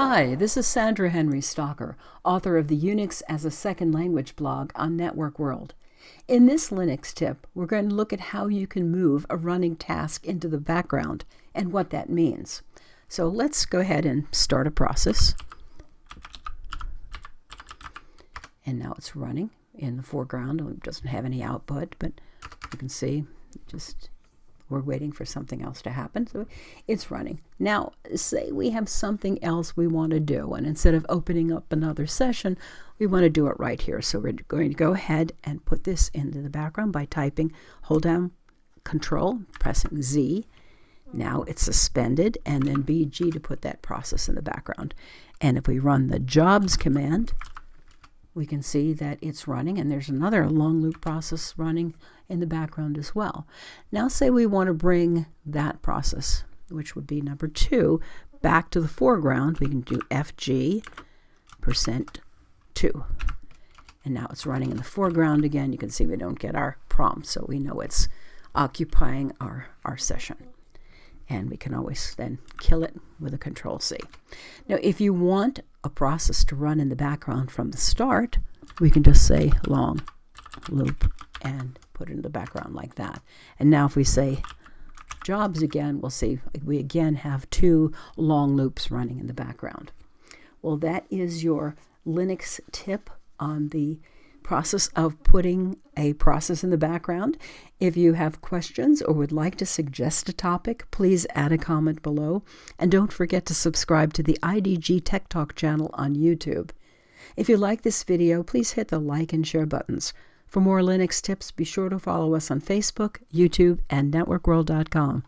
Hi, this is Sandra Henry Stalker, author of the Unix as a Second Language blog on Network World. In this Linux tip, we're going to look at how you can move a running task into the background and what that means. So let's go ahead and start a process. And now it's running in the foreground. It doesn't have any output, but you can see we're waiting for something else to happen. So it's running. Now, say we have something else we want to do, and instead of opening up another session, we want to do it right here. So we're going to go ahead and put this into the background by hold down Control, pressing Z. Now it's suspended, and then BG to put that process in the background. And if we run the jobs command, we can see that it's running, and there's another long loop process running in the background as well. Now say we want to bring that process, which would be number 2, back to the foreground. We can do FG %2. And now it's running in the foreground again. You can see we don't get our prompt, so we know it's occupying our session. And we can always then kill it with a Control-C. Now, if you want a process to run in the background from the start, we can just say long loop and put it in the background like that. And now if we say jobs again, we'll see we again have 2 long loops running in the background. Well, that is your Linux tip on the process of putting a process in the background. If you have questions or would like to suggest a topic, please add a comment below. And don't forget to subscribe to the IDG Tech Talk channel on YouTube. If you like this video, please hit the like and share buttons. For more Linux tips, be sure to follow us on Facebook, YouTube, and networkworld.com.